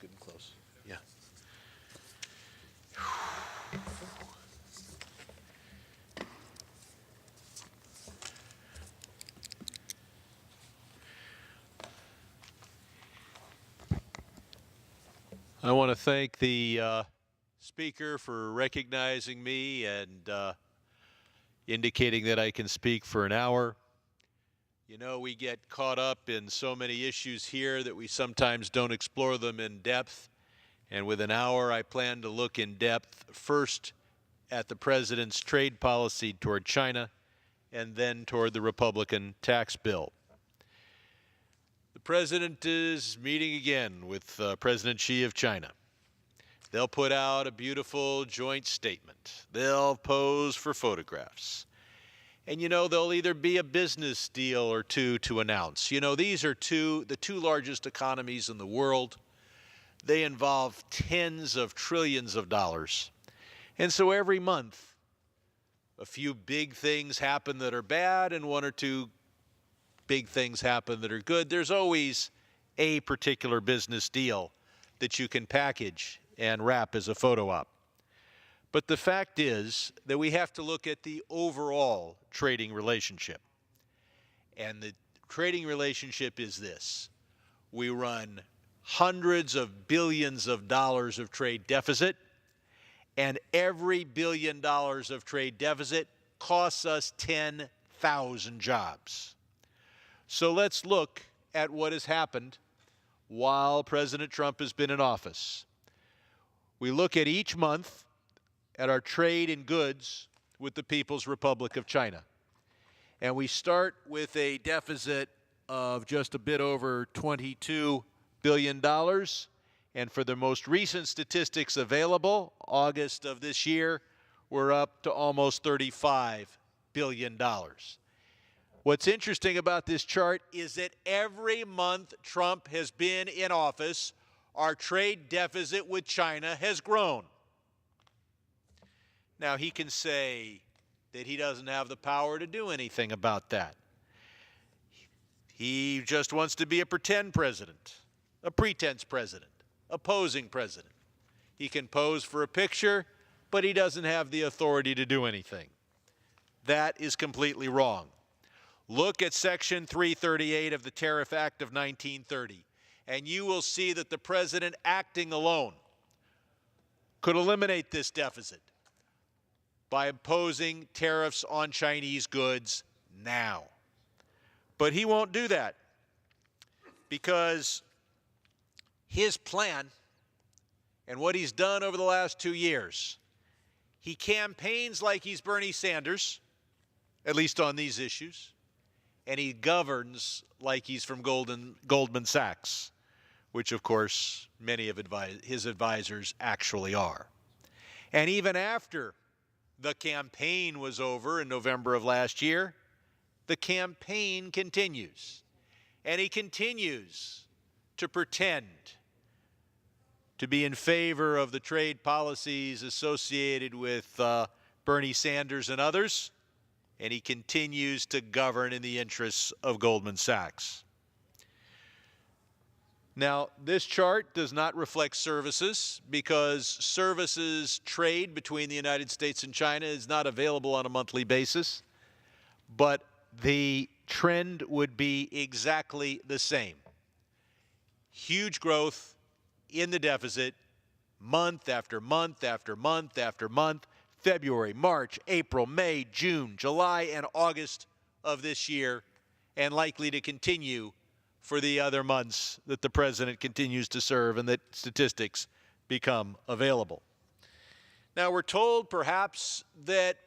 good and close. Yeah. I want to thank the speaker for recognizing me and indicating that I can speak for an hour. You know, we get caught up in so many issues here that we sometimes don't explore them in depth. And with an hour, I plan to look in depth first at the president's trade policy toward China and then toward the Republican tax bill. The president is meeting again with President Xi of China. They'll put out a beautiful joint statement. They'll pose for photographs. And, you know, there'll either be a business deal or two to announce. You know, these are the two largest economies in the world. They involve tens of trillions of dollars. And so every month, a few big things happen that are bad and one or two big things happen that are good. There's always a particular business deal that you can package and wrap as a photo op. But the fact is that we have to look at the overall trading relationship. And the trading relationship is this. We run hundreds of billions of dollars of trade deficit, and every $1 billion of trade deficit costs us 10,000 jobs. So let's look at what has happened while President Trump has been in office. We look at each month at our trade in goods with the People's Republic of China. And we start with a deficit of just a bit over $22 billion. And for the most recent statistics available, August of this year, we're up to almost $35 billion. What's interesting about this chart is that every month Trump has been in office, our trade deficit with China has grown. Now, he can say that he doesn't have the power to do anything about that. He just wants to be a pretend president, a pretense president, a posing president. He can pose for a picture, but he doesn't have the authority to do anything. That is completely wrong. Look at Section 338 of the Tariff Act of 1930, and you will see that the president acting alone could eliminate this deficit by imposing tariffs on Chinese goods now. But he won't do that because his plan and what he's done over the last 2 years, he campaigns like he's Bernie Sanders, at least on these issues, and he governs like he's from Goldman Sachs, which, of course, many of his advisors actually are. And even after the campaign was over in November of last year, the campaign continues. And he continues to pretend to be in favor of the trade policies associated with Bernie Sanders and others, and he continues to govern in the interests of Goldman Sachs. Now, this chart does not reflect services because services trade between the United States and China is not available on a monthly basis, but the trend would be exactly the same. Huge growth in the deficit month after month after month after month, February, March, April, May, June, July, and August of this year, and likely to continue for the other months that the president continues to serve and that statistics become available. Now, we're told perhaps that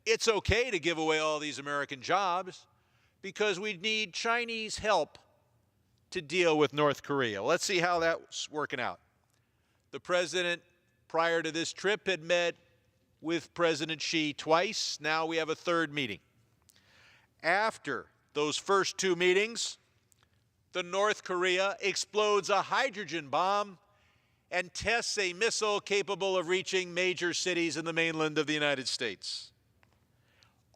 it's okay to give away all these American jobs because we need Chinese help to deal with North Korea. Let's see how that's working out. The president, prior to this trip, had met with President Xi twice. Now we have a third meeting. After those first two meetings, the North Korea explodes a hydrogen bomb and tests a missile capable of reaching major cities in the mainland of the United States,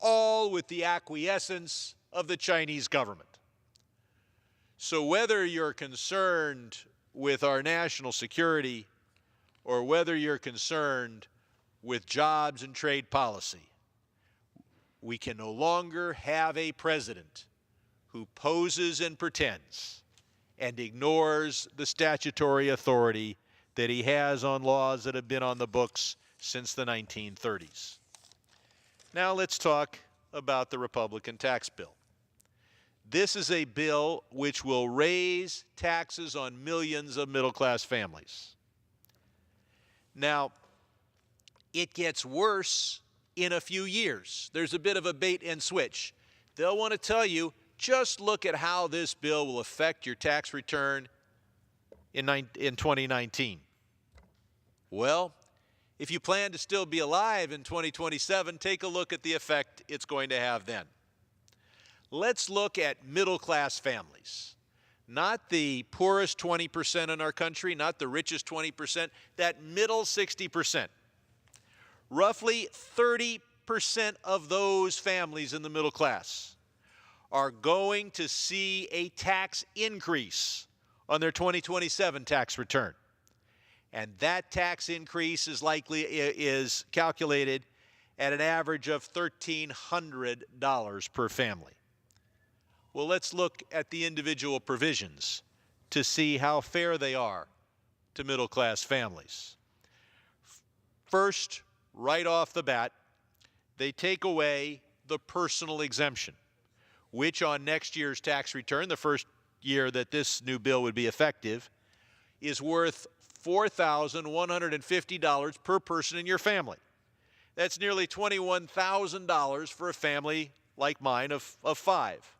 all with the acquiescence of the Chinese government. So whether you're concerned with our national security or whether you're concerned with jobs and trade policy, we can no longer have a president who poses and pretends and ignores the statutory authority that he has on laws that have been on the books since the 1930s. Now let's talk about the Republican tax bill. This is a bill which will raise taxes on millions of middle-class families. Now, it gets worse in a few years. There's a bit of a bait and switch. They'll want to tell you, just look at how this bill will affect your tax return in 2019. Well, if you plan to still be alive in 2027, take a look at the effect it's going to have then. Let's look at middle-class families. Not the poorest 20% in our country, not the richest 20%, that middle 60%. Roughly 30% of those families in the middle class are going to see a tax increase on their 2027 tax return. And that tax increase is calculated at an average of $1,300 per family. Well, let's look at the individual provisions to see how fair they are to middle-class families. First, right off the bat, they take away the personal exemption, which on next year's tax return, the first year that this new bill would be effective, is worth $4,150 per person in your family. That's nearly $21,000 for a family like mine of five.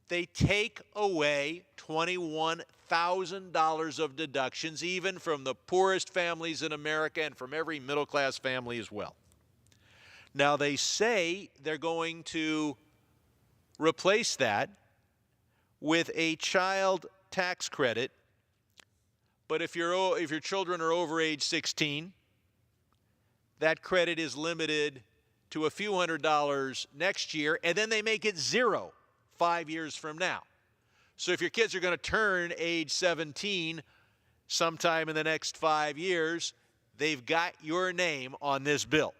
They take away $21,000 of deductions, even from the poorest families in America and from every middle-class family as well. Now, they say they're going to replace that with a child tax credit, but if your children are over age 16, that credit is limited to a few $100s next year, and then they make it zero 5 years from now. So if your kids are going to turn age 17 sometime in the next 5 years, they've got your name on this bill.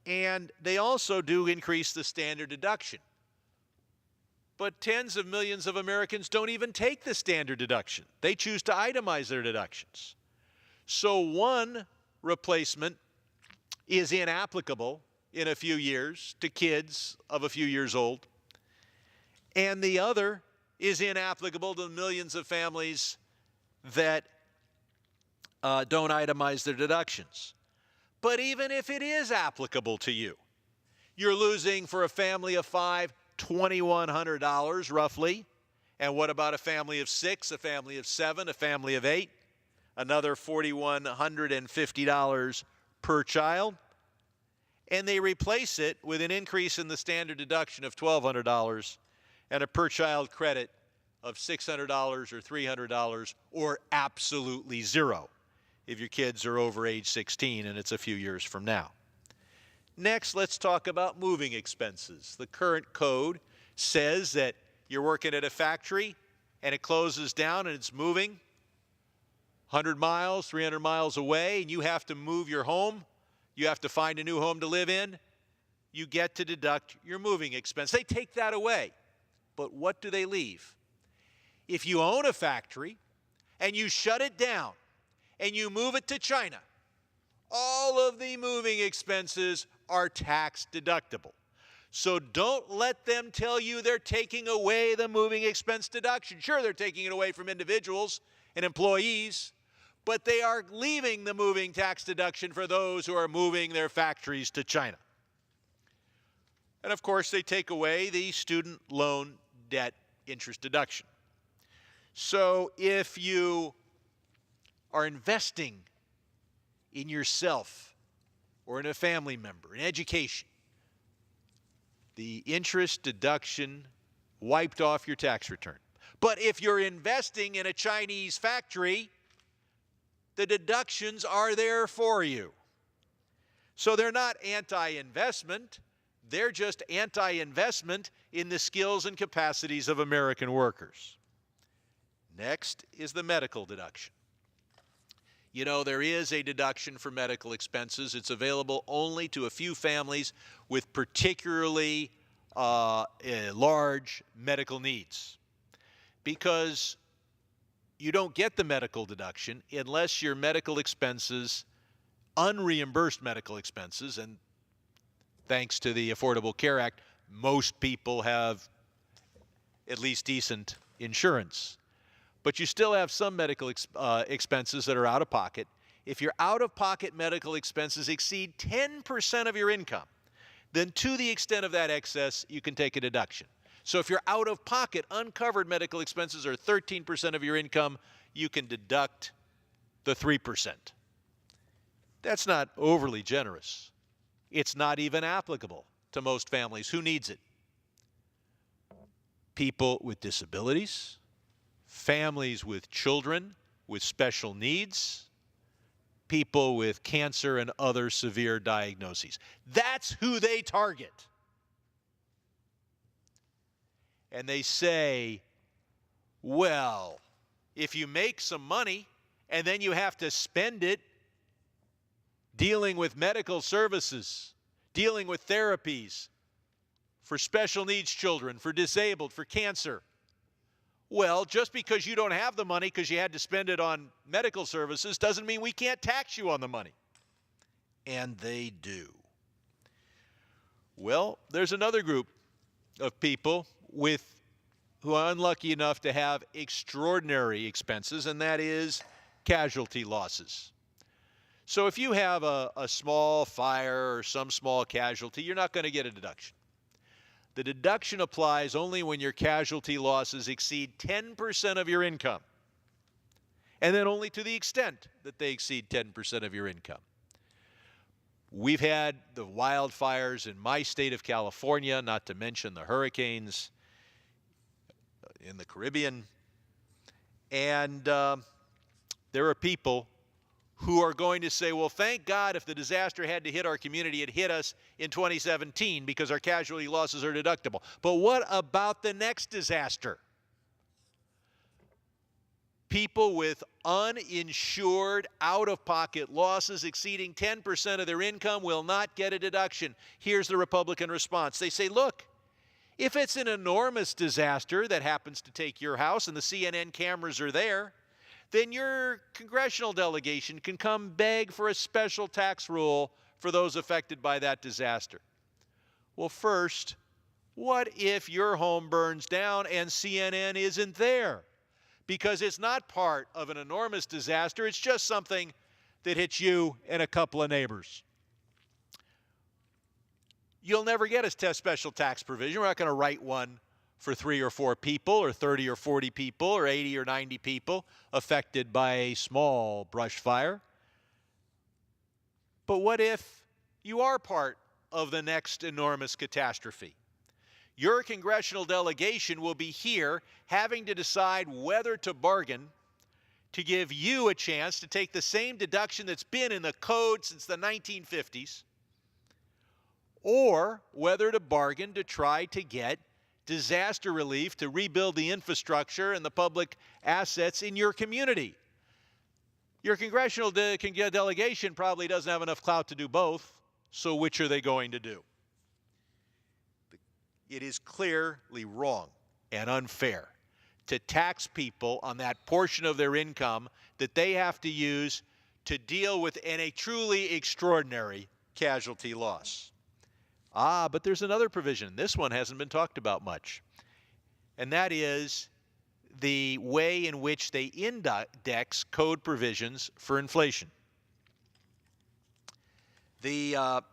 And they also do increase the standard deduction. But tens of millions of Americans don't even take the standard deduction. They choose to itemize their deductions. So one replacement is inapplicable in a few years to kids of a few years old, and the other is inapplicable to millions of families that don't itemize their deductions. But even if it is applicable to you, you're losing for a family of five $2,100 roughly. And what about a family of six, a family of seven, a family of eight? Another $4,150 per child. And they replace it with an increase in the standard deduction of $1,200 and a per child credit of $600 or $300 or absolutely zero if your kids are over age 16 and it's a few years from now. Next, let's talk about moving expenses. The current code says that you're working at a factory and it closes down and it's moving 100 miles, 300 miles away, and you have to move your home. You have to find a new home to live in. You get to deduct your moving expense. They take that away. But what do they leave? If you own a factory and you shut it down and you move it to China, all of the moving expenses are tax deductible. So don't let them tell you they're taking away the moving expense deduction. Sure, they're taking it away from individuals and employees, but they are leaving the moving tax deduction for those who are moving their factories to China. And of course, they take away the student loan debt interest deduction. So if you are investing in yourself or in a family member, in education, the interest deduction wiped off your tax return. But if you're investing in a Chinese factory, the deductions are there for you. So they're not anti-investment. They're just anti-investment in the skills and capacities of American workers. Next is the medical deduction. You know, there is a deduction for medical expenses. It's available only to a few families with particularly large medical needs, because you don't get the medical deduction unless your medical expenses, unreimbursed medical expenses, and thanks to the Affordable Care Act, most people have at least decent insurance. But you still have some medical expenses that are out of pocket. If your out-of-pocket medical expenses exceed 10% of your income, then to the extent of that excess, you can take a deduction. So if your out-of-pocket uncovered medical expenses are 13% of your income, you can deduct the 3%. That's not overly generous. It's not even applicable to most families. Who needs it? People with disabilities, families with children with special needs, people with cancer and other severe diagnoses. That's who they target. And they say, well, if you make some money and then you have to spend it dealing with medical services, dealing with therapies for special needs children, for disabled, for cancer, well, just because you don't have the money because you had to spend it on medical services doesn't mean we can't tax you on the money. And they do. Well, there's another group of people who are unlucky enough to have extraordinary expenses, and that is casualty losses. So if you have a small fire or some small casualty, you're not going to get a deduction. The deduction applies only when your casualty losses exceed 10% of your income, and then only to the extent that they exceed 10% of your income. We've had the wildfires in my state of California, not to mention the hurricanes in the Caribbean, and there are people who are going to say, well, thank God if the disaster had to hit our community, it hit us in 2017 because our casualty losses are deductible. But what about the next disaster? People with uninsured, out-of-pocket losses exceeding 10% of their income will not get a deduction. Here's the Republican response. They say, look, if it's an enormous disaster that happens to take your house and the CNN cameras are there, then your congressional delegation can come beg for a special tax rule for those affected by that disaster. Well, first, what if your home burns down and CNN isn't there? Because it's not part of an enormous disaster, it's just something that hits you and a couple of neighbors. You'll never get a special tax provision. We're not going to write one for 3 or 4 people or 30 or 40 people or 80 or 90 people affected by a small brush fire. But what if you are part of the next enormous catastrophe? Your congressional delegation will be here having to decide whether to bargain to give you a chance to take the same deduction that's been in the code since the 1950s, or whether to bargain to try to get disaster relief to rebuild the infrastructure and the public assets in your community. Your congressional delegation probably doesn't have enough clout to do both, so which are they going to do? It is clearly wrong and unfair to tax people on that portion of their income that they have to use to deal with a truly extraordinary casualty loss. But there's another provision. This one hasn't been talked about much, and that is the way in which they index code provisions for inflation. There's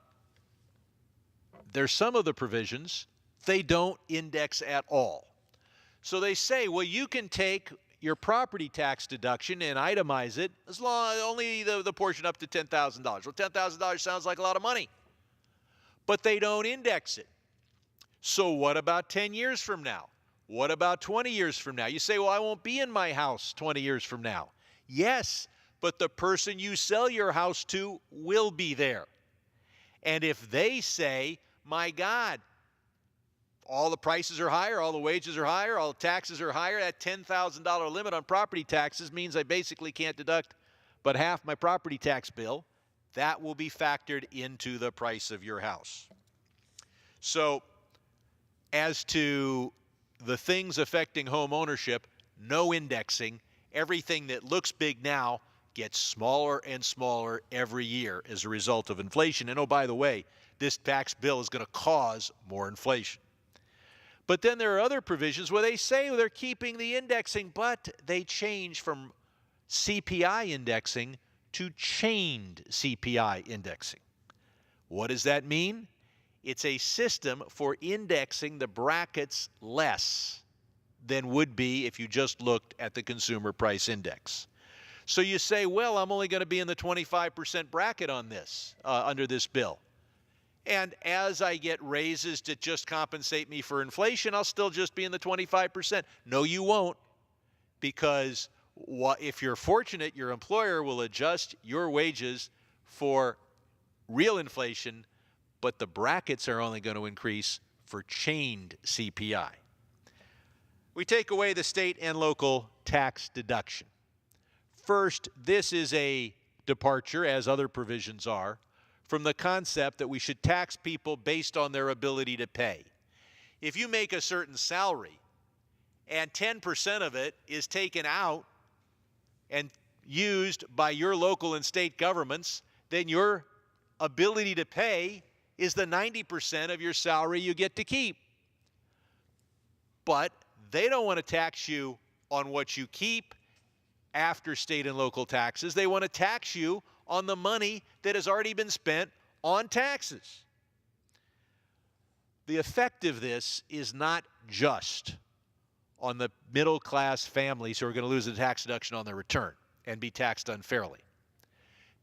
some of the provisions they don't index at all. So they say, well, you can take your property tax deduction and itemize it as long only the portion up to $10,000. Well, $10,000 sounds like a lot of money, but they don't index it. So what about 10 years from now? What about 20 years from now? You say, well, I won't be in my house 20 years from now. Yes, but the person you sell your house to will be there. And if they say, my God, all the prices are higher, all the wages are higher, all the taxes are higher. That $10,000 limit on property taxes means I basically can't deduct but half my property tax bill. That will be factored into the price of your house. So, as to the things affecting home ownership, no indexing. Everything that looks big now gets smaller and smaller every year as a result of inflation. And oh, by the way, this tax bill is going to cause more inflation. But then there are other provisions where they say they're keeping the indexing, but they change from CPI indexing to chained CPI indexing. What does that mean? It's a system for indexing the brackets less than would be if you just looked at the consumer price index. So you say, well, I'm only going to be in the 25% bracket on this, under this bill. And as I get raises to just compensate me for inflation, I'll still just be in the 25%. No, you won't, because if you're fortunate, your employer will adjust your wages for real inflation, but the brackets are only going to increase for chained CPI. We take away the state and local tax deduction. First, this is a departure, as other provisions are, from the concept that we should tax people based on their ability to pay. If you make a certain salary and 10% of it is taken out and used by your local and state governments, then your ability to pay is the 90% of your salary you get to keep. But they don't want to tax you on what you keep after state and local taxes. They want to tax you on the money that has already been spent on taxes. The effect of this is not just on the middle class families who are going to lose the tax deduction on their return and be taxed unfairly.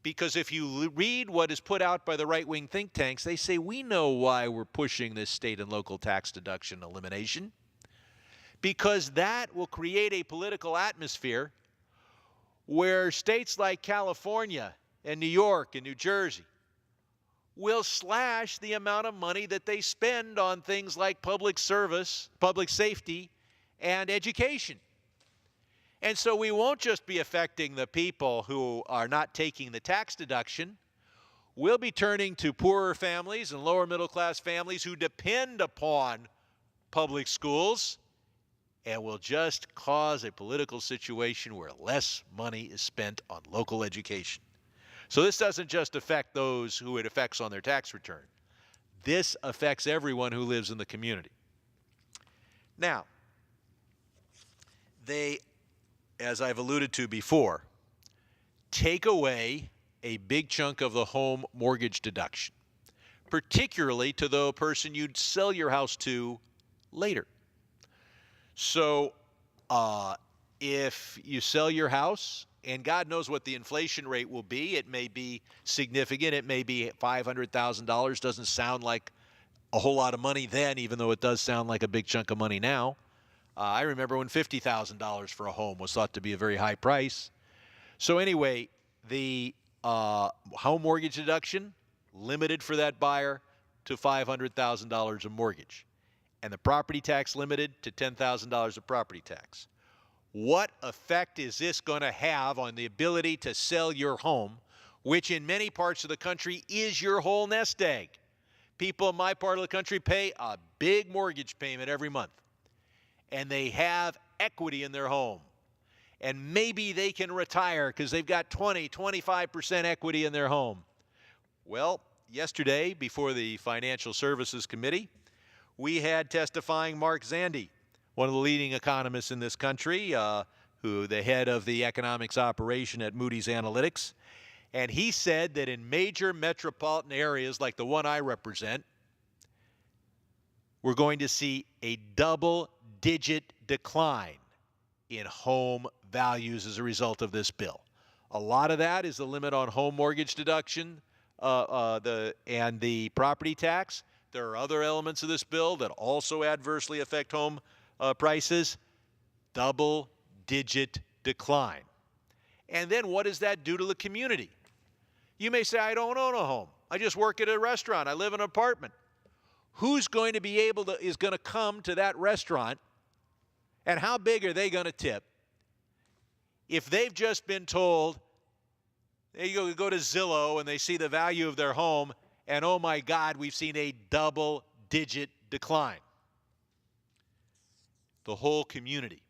Because if you read what is put out by the right-wing think tanks, they say, we know why we're pushing this state and local tax deduction elimination. Because that will create a political atmosphere where states like California and New York and New Jersey will slash the amount of money that they spend on things like public service, public safety, and education. And so we won't just be affecting the people who are not taking the tax deduction. We'll be turning to poorer families and lower middle class families who depend upon public schools, and will just cause a political situation where less money is spent on local education. So this doesn't just affect those who it affects on their tax return. This affects everyone who lives in the community. Now, they, as I've alluded to before, take away a big chunk of the home mortgage deduction, particularly to the person you'd sell your house to later. So if you sell your house, and God knows what the inflation rate will be, it may be significant, it may be $500,000, doesn't sound like a whole lot of money then, even though it does sound like a big chunk of money now. I remember when $50,000 for a home was thought to be a very high price. So anyway, the home mortgage deduction, limited for that buyer to $500,000 of mortgage. And the property tax limited to $10,000 of property tax. What effect is this going to have on the ability to sell your home, which in many parts of the country is your whole nest egg? People in my part of the country pay a big mortgage payment every month, and they have equity in their home. And maybe they can retire because they've got 20, 25% equity in their home. Well, yesterday, before the Financial Services Committee, we had testifying Mark Zandi, one of the leading economists in this country, who the head of the economics operation at Moody's Analytics. And he said that in major metropolitan areas like the one I represent, we're going to see a double-digit decline in home values as a result of this bill. A lot of that is the limit on home mortgage deduction and the property tax. There are other elements of this bill that also adversely affect home prices. Double-digit decline. And then what does that do to the community? You may say, I don't own a home. I just work at a restaurant. I live in an apartment. who's going to be able to, is going to come to that restaurant, and how big are they going to tip if they've just been told, they go to Zillow and they see the value of their home, and oh my God, we've seen a double-digit decline. The whole community.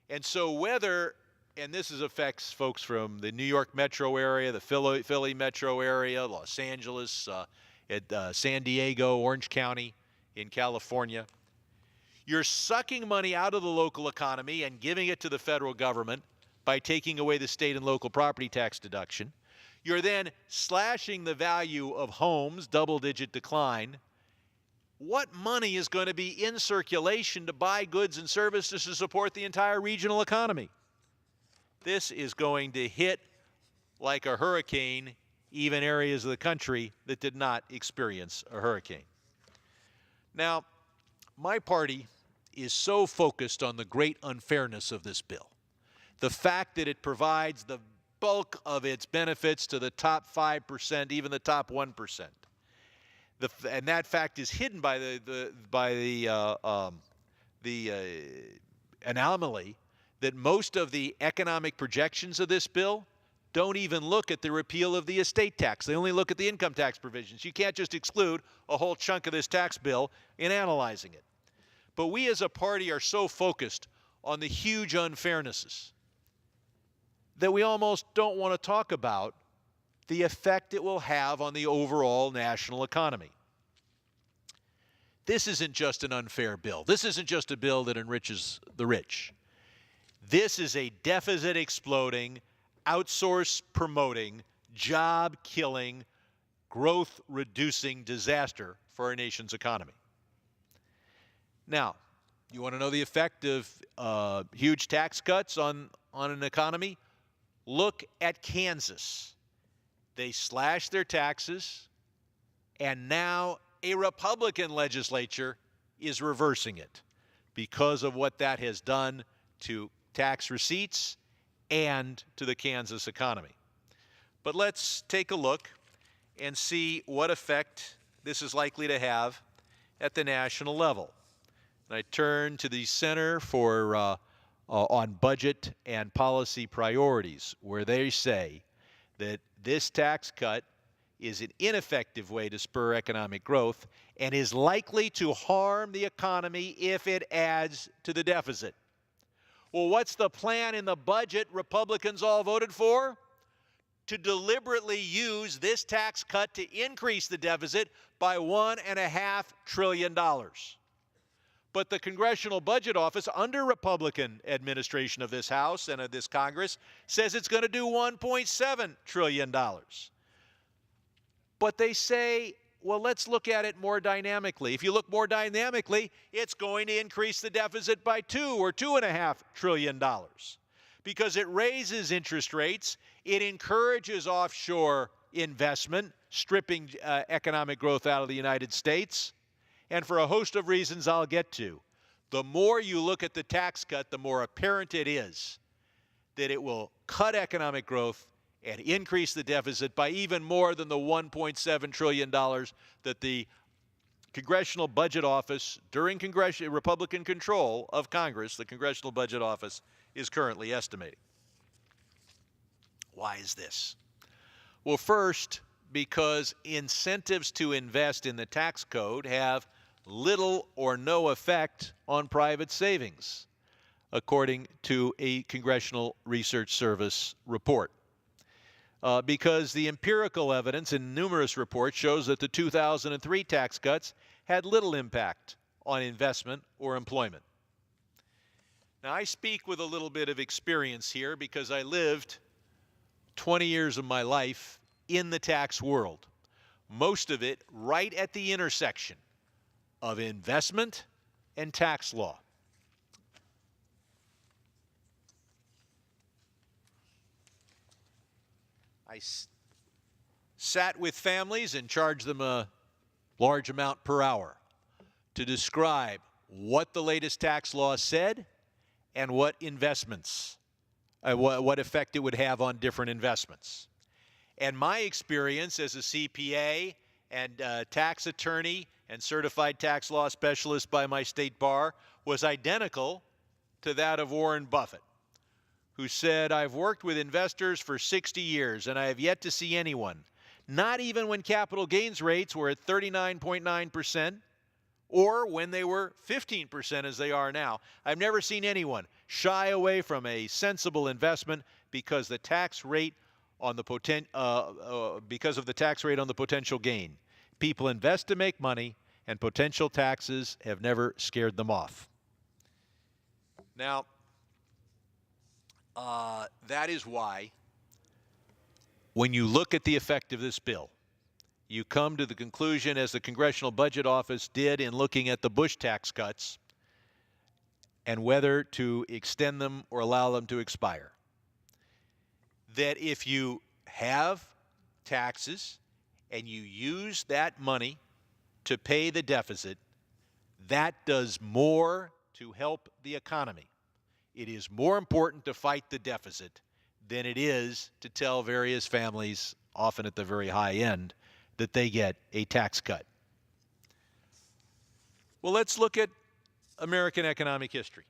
And so whether, and this affects folks from the New York metro area, the Philly metro area, Los Angeles, San Diego, Orange County in California, you're sucking money out of the local economy and giving it to the federal government by taking away the state and local property tax deduction. You're then slashing the value of homes, double-digit decline. What money is going to be in circulation to buy goods and services to support the entire regional economy? This is going to hit like a hurricane even areas of the country that did not experience a hurricane. Now, my party is so focused on the great unfairness of this bill. The fact that it provides the bulk of its benefits to the top 5%, even the top 1%. And that fact is hidden by the anomaly that most of the economic projections of this bill don't even look at the repeal of the estate tax. They only look at the income tax provisions. You can't just exclude a whole chunk of this tax bill in analyzing it. But we as a party are so focused on the huge unfairnesses that we almost don't want to talk about the effect it will have on the overall national economy. This isn't just an unfair bill. This isn't just a bill that enriches the rich. This is a deficit exploding, outsource promoting, job killing, growth reducing disaster for our nation's economy. Now, you want to know the effect of huge tax cuts on an economy? Look at Kansas. They slashed their taxes, and now a Republican legislature is reversing it because of what that has done to tax receipts and to the Kansas economy. But let's take a look and see what effect this is likely to have at the national level. And I turn to the Center for on Budget and Policy Priorities, where they say that this tax cut is an ineffective way to spur economic growth and is likely to harm the economy if it adds to the deficit. Well, what's the plan in the budget Republicans all voted for? To deliberately use this tax cut to increase the deficit by $1.5 trillion. But the Congressional Budget Office, under Republican administration of this House and of this Congress, says it's going to do $1.7 trillion. But they say, well, let's look at it more dynamically. If you look more dynamically, it's going to increase the deficit by $2 or $2.5 trillion because it raises interest rates, it encourages offshore investment, stripping economic growth out of the United States. And for a host of reasons I'll get to, the more you look at the tax cut, the more apparent it is that it will cut economic growth and increase the deficit by even more than the $1.7 trillion that the Congressional Budget Office, during Republican control of Congress, the Congressional Budget Office is currently estimating. Why is this? Well, first, because incentives to invest in the tax code have little or no effect on private savings, according to a Congressional Research Service report. Because the empirical evidence in numerous reports shows that the 2003 tax cuts had little impact on investment or employment. Now, I speak with a little bit of experience here because I lived 20 years of my life in the tax world, most of it right at the intersection of investment and tax law. I sat with families and charged them a large amount per hour to describe what the latest tax law said and what investments, what effect it would have on different investments. And my experience as a CPA and tax attorney and certified tax law specialist by my state bar, was identical to that of Warren Buffett, who said, "I've worked with investors for 60 years, and I have yet to see anyone, not even when capital gains rates were at 39.9%, or when they were 15% as they are now. I've never seen anyone shy away from a sensible investment because the tax rate on the because of the tax rate on the potential gain. People invest to make money, and potential taxes have never scared them off." Now, that is why, when you look at the effect of this bill, you come to the conclusion, as the Congressional Budget Office did in looking at the Bush tax cuts and whether to extend them or allow them to expire, that if you have taxes and you use that money to pay the deficit, that does more to help the economy. It is more important to fight the deficit than it is to tell various families, often at the very high end, that they get a tax cut. Well, let's look at American economic history.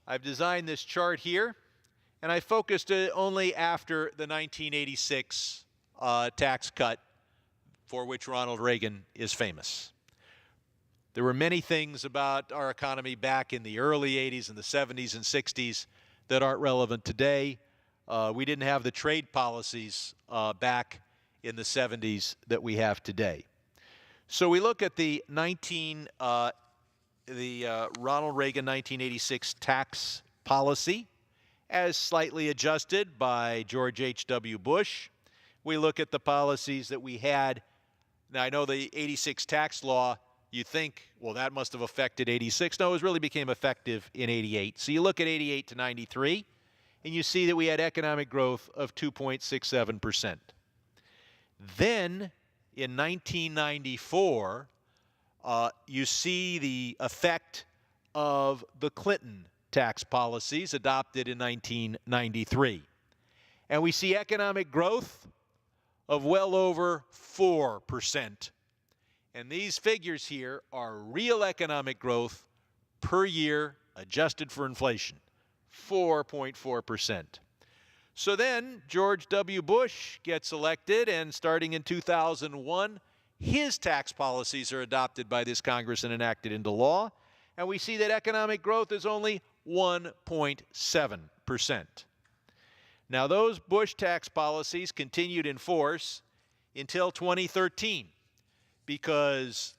I've designed this chart here, and I focused it only after the 1986 tax cut, for which Ronald Reagan is famous. There were many things about our economy back in the early 80s and the 70s and 60s that aren't relevant today. We didn't have the trade policies back in the 70s that we have today. So we look at the Ronald Reagan 1986 tax policy as slightly adjusted by George H.W. Bush. We look at the policies that we had. Now, I know the 86 tax law, you think, well, that must have affected 86. No, it really became effective in 88. So you look at 88 to 93, and you see that we had economic growth of 2.67%. Then, in 1994, you see the effect of the Clinton tax policies adopted in 1993. And we see economic growth of well over 4%. And these figures here are real economic growth per year adjusted for inflation, 4.4%. So then George W. Bush gets elected, and starting in 2001, his tax policies are adopted by this Congress and enacted into law. And we see that economic growth is only 1.7%. Now, those Bush tax policies continued in force until 2013 because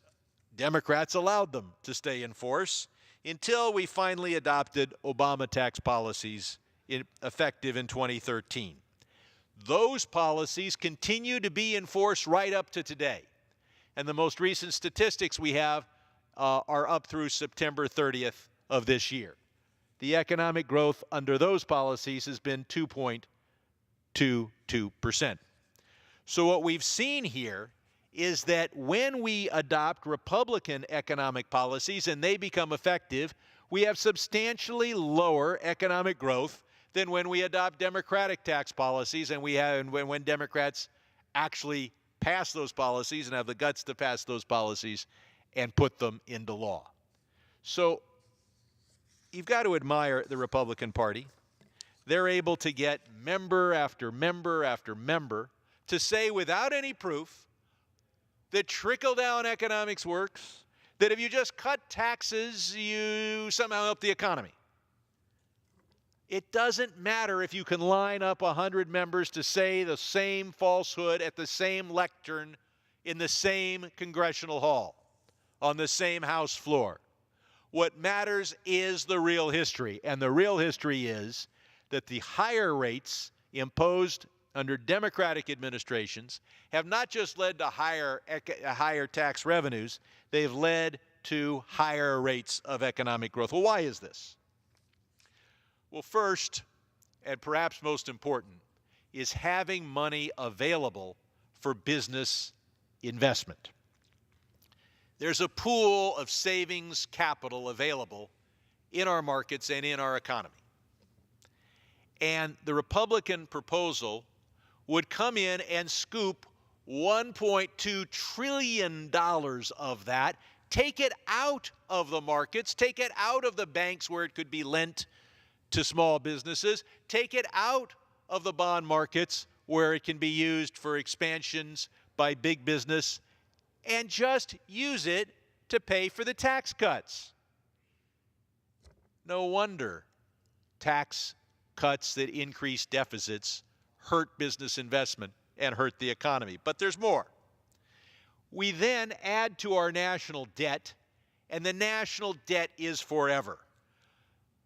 Democrats allowed them to stay in force until we finally adopted Obama tax policies effective in 2013. Those policies continue to be in force right up to today. And the most recent statistics we have are up through September 30th of this year. The economic growth under those policies has been 2.22%. So what we've seen here is that when we adopt Republican economic policies and they become effective, we have substantially lower economic growth than when we adopt Democratic tax policies and when Democrats actually pass those policies and have the guts to pass those policies and put them into law. So you've got to admire the Republican Party. They're able to get member after member after member to say without any proof that trickle-down economics works, that if you just cut taxes, you somehow help the economy. It doesn't matter if you can line up 100 members to say the same falsehood at the same lectern in the same congressional hall, on the same House floor. What matters is the real history, and the real history is that the higher rates imposed under Democratic administrations have not just led to higher tax revenues, they've led to higher rates of economic growth. Well, why is this? Well, first, and perhaps most important, is having money available for business investment. There's a pool of savings capital available in our markets and in our economy. And the Republican proposal would come in and scoop $1.2 trillion of that, take it out of the markets, take it out of the banks where it could be lent to small businesses, take it out of the bond markets where it can be used for expansions by big business, and just use it to pay for the tax cuts. No wonder tax cuts that increase deficits hurt business investment and hurt the economy. But there's more. We then add to our national debt, and the national debt is forever.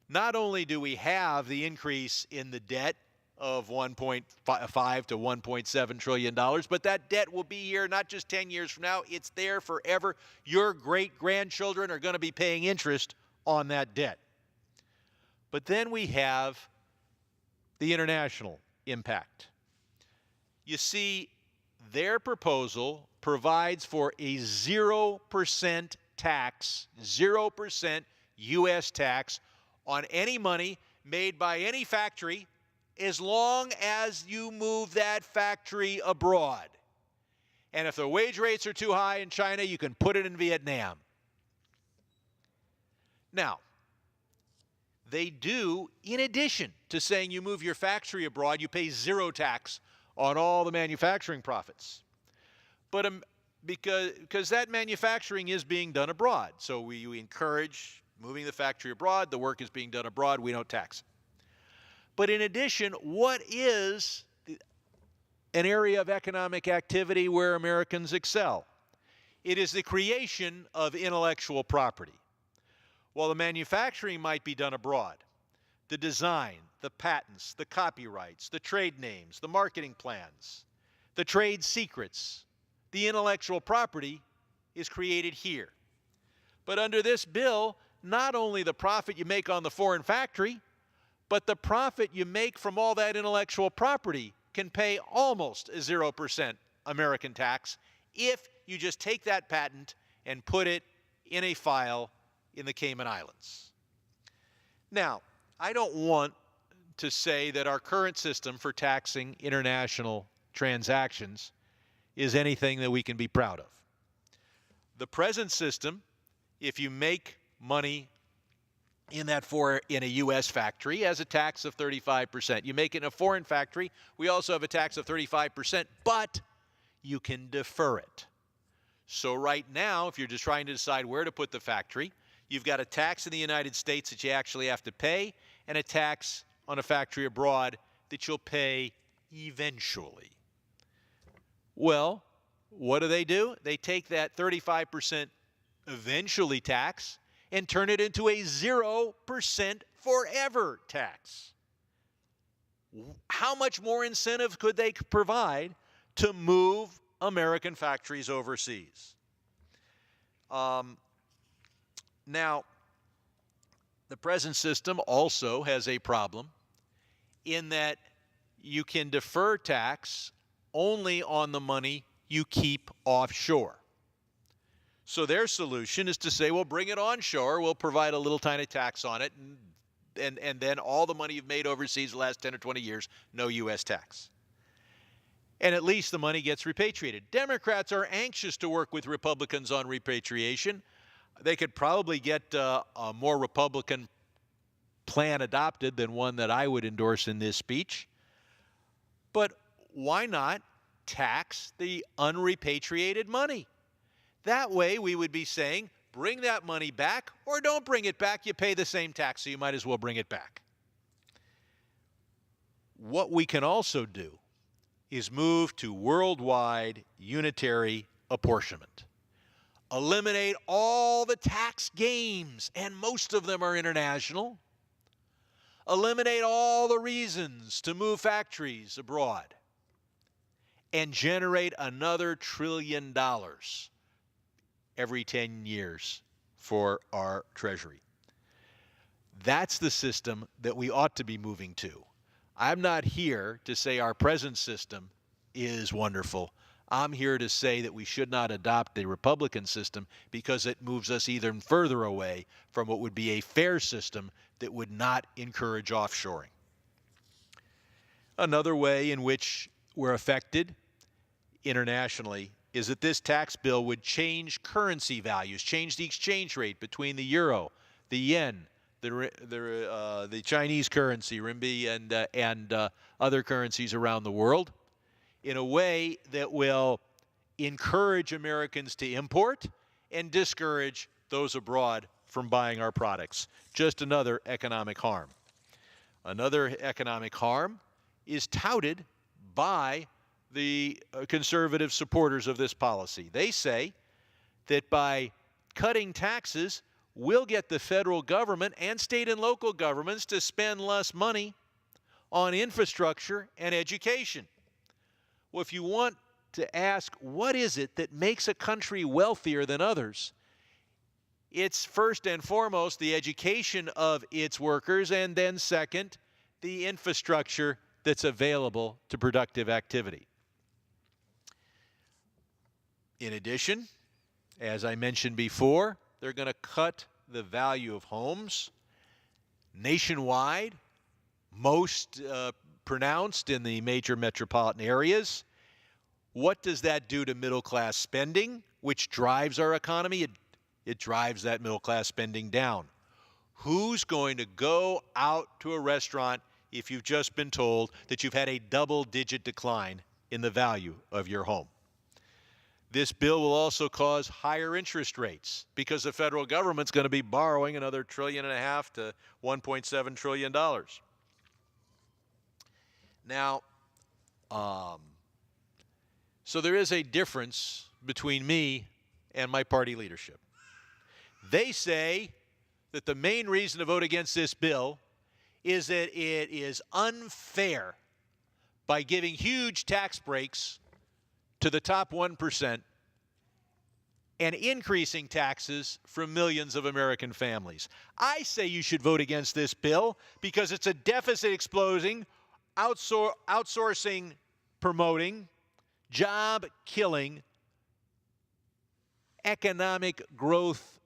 Not only do we have the increase in the debt of $1.5 to $1.7 trillion, but that debt will be here not just 10 years from now, it's there forever. Your great-grandchildren are going to be paying interest on that debt. But then we have the international impact. You see, their proposal provides for a 0% tax, 0% U.S. tax on any money made by any factory as long as you move that factory abroad. And if the wage rates are too high in China, you can put it in Vietnam. Now, they do, in addition to saying you move your factory abroad, you pay zero tax on all the manufacturing profits. But because that manufacturing is being done abroad, so we encourage moving the factory abroad, the work is being done abroad, we don't tax it. But in addition, what is an area of economic activity where Americans excel? It is the creation of intellectual property. While the manufacturing might be done abroad, the design, the patents, the copyrights, the trade names, the marketing plans, the trade secrets, the intellectual property is created here. But under this bill, not only the profit you make on the foreign factory, but the profit you make from all that intellectual property can pay almost a 0% American tax if you just take that patent and put it in a file in the Cayman Islands. Now, I don't want to say that our current system for taxing international transactions is anything that we can be proud of. The present system, if you make money in a U.S. factory, has a tax of 35%. You make it in a foreign factory, we also have a tax of 35%, but you can defer it. So right now, if you're just trying to decide where to put the factory, you've got a tax in the United States that you actually have to pay, and a tax on a factory abroad that you'll pay eventually. Well, what do? They take that 35% eventually tax and turn it into a 0% forever tax. How much more incentive could they provide to move American factories overseas? Now, the present system also has a problem in that you can defer tax only on the money you keep offshore. So their solution is to say, well, bring it onshore, we'll provide a little tiny tax on it, and then all the money you've made overseas the last 10 or 20 years, no U.S. tax. And at least the money gets repatriated. Democrats are anxious to work with Republicans on repatriation. They could probably get a more Republican plan adopted than one that I would endorse in this speech. But why not tax the unrepatriated money? That way we would be saying, bring that money back or don't bring it back. You pay the same tax, so you might as well bring it back. What we can also do is move to worldwide unitary apportionment. Eliminate all the tax games, and most of them are international. Eliminate all the reasons to move factories abroad. And generate another $1 trillion every 10 years for our Treasury. That's the system that we ought to be moving to. I'm not here to say our present system is wonderful. I'm here to say that we should not adopt the Republican system because it moves us even further away from what would be a fair system that would not encourage offshoring. Another way in which we're affected internationally is that this tax bill would change currency values, change the exchange rate between the euro, the yen, the Chinese currency, renminbi, and other currencies around the world in a way that will encourage Americans to import and discourage those abroad from buying our products. Just another economic harm. Another economic harm is touted by the conservative supporters of this policy. They say that by cutting taxes, we'll get the federal government and state and local governments to spend less money on infrastructure and education. Well, if you want to ask what is it that makes a country wealthier than others, it's first and foremost the education of its workers, and then second, the infrastructure that's available to productive activity. In addition, as I mentioned before, they're going to cut the value of homes nationwide, most pronounced in the major metropolitan areas. What does that do to middle-class spending, which drives our economy? It drives that middle-class spending down. Who's going to go out to a restaurant if you've just been told that you've had a double-digit decline in the value of your home? This bill will also cause higher interest rates because the federal government's going to be borrowing another $1.5 trillion to $1.7 trillion. Now, so there is a difference between me and my party leadership. They say that the main reason to vote against this bill is that it is unfair by giving huge tax breaks to the top 1% and increasing taxes for millions of American families. I say you should vote against this bill because it's a deficit exploding, outsourcing, promoting, job killing, economic growth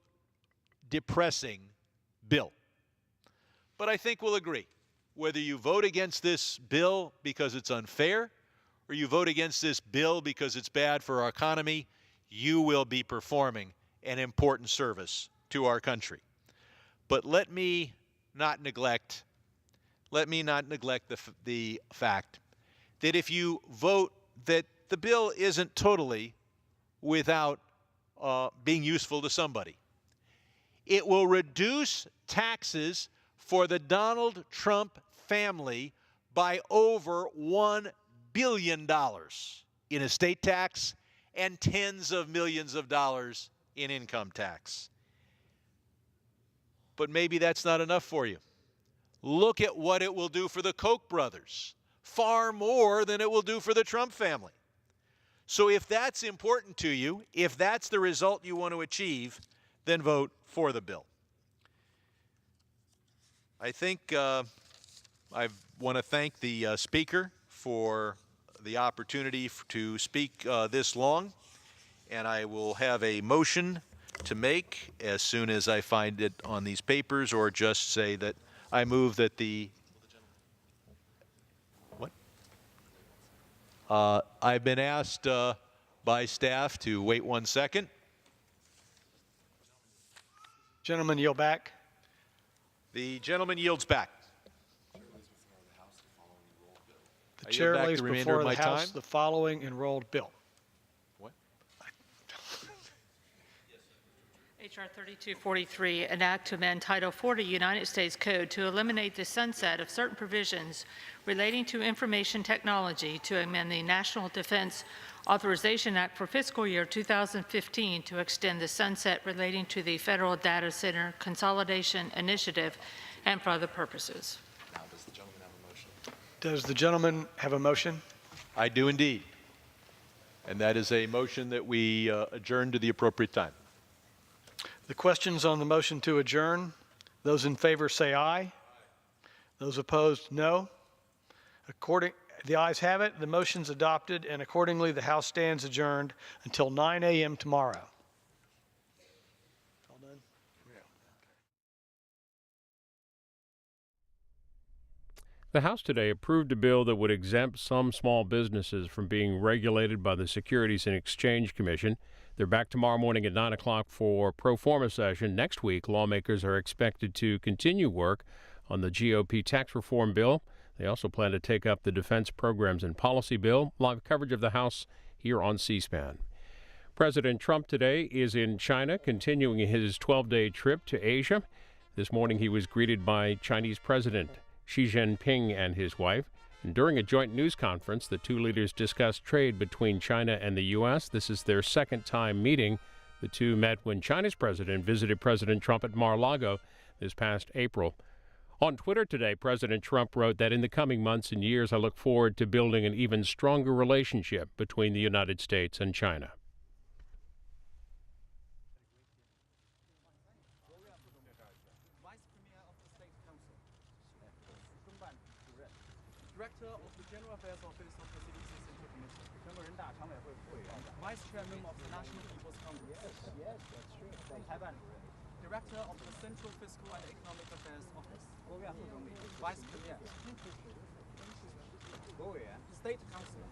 depressing bill. But I think we'll agree, whether you vote against this bill because it's unfair or you vote against this bill because it's bad for our economy, you will be performing an important service to our country. But let me not neglect the fact that if you vote that the bill isn't totally without being useful to somebody, it will reduce taxes for the Donald Trump family by over $1 billion in estate tax and tens of millions of dollars in income tax. But maybe that's not enough for you. Look at what it will do for the Koch brothers, far more than it will do for the Trump family. So if that's important to you, if that's the result you want to achieve, then vote for the bill. I think I want to thank the Speaker for the opportunity to speak this long, and I will have a motion to make as soon as I find it on these papers, or just say that I move that the what? I've been asked by staff to wait 1 second. Gentleman yield back. The gentleman yields back. The chair lays before the House the following enrolled bill. What? H.R. 3243, an act to amend Title 40 United States Code to eliminate the sunset of certain provisions relating to information technology, to amend the National Defense Authorization Act for fiscal year 2015 to extend the sunset relating to the Federal Data Center Consolidation Initiative, and for other purposes. Now, does the gentleman have a motion? Does the gentleman have a motion? I do indeed. And that is a motion that we adjourn to the appropriate time. The questions on the motion to adjourn, those in favor say aye. Those opposed, no. The ayes have it, the motion's adopted, and accordingly the House stands adjourned until 9 a.m. tomorrow. All done? The House today approved a bill that would exempt some small businesses from being regulated by the Securities and Exchange Commission. They're back tomorrow morning at 9 o'clock for pro forma session. Next week, lawmakers are expected to continue work on the GOP tax reform bill. They also plan to take up the Defense Programs and Policy bill. Live coverage of the House here on C-SPAN. President Trump today is in China, continuing his 12-day trip to Asia. This morning, he was greeted by Chinese President Xi Jinping and his wife. And during a joint news conference, the two leaders discussed trade between China and the U.S. This is their second time meeting. The two met when China's president visited President Trump at Mar-a-Lago this past April. On Twitter today, President Trump wrote that in the coming months and years, I look forward to building an even stronger relationship between the United States and China. Director of the General Affairs Office of the CDC Central Committee, Vice Chairman of the National People's Congress. Yes, that's true. From Taiwan. Director of the Central Fiscal and Economic Affairs Office. Vice Premier. State Councilor.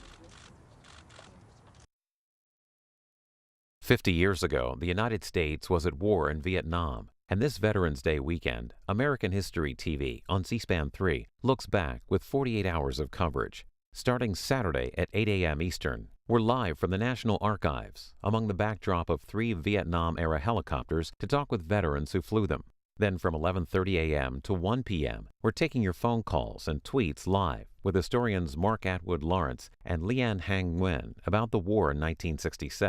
50 years ago, the United States was at war in Vietnam. And this Veterans Day weekend, American History TV on C-SPAN 3 looks back with 48 hours of coverage. Starting Saturday at 8 a.m. Eastern, we're live from the National Archives, among the backdrop of 3 Vietnam-era helicopters to talk with veterans who flew them. Then from 11:30 a.m. to 1 p.m., we're taking your phone calls and tweets live with historians Mark Atwood Lawrence and Leanne Hang Nguyen about the war in 1967.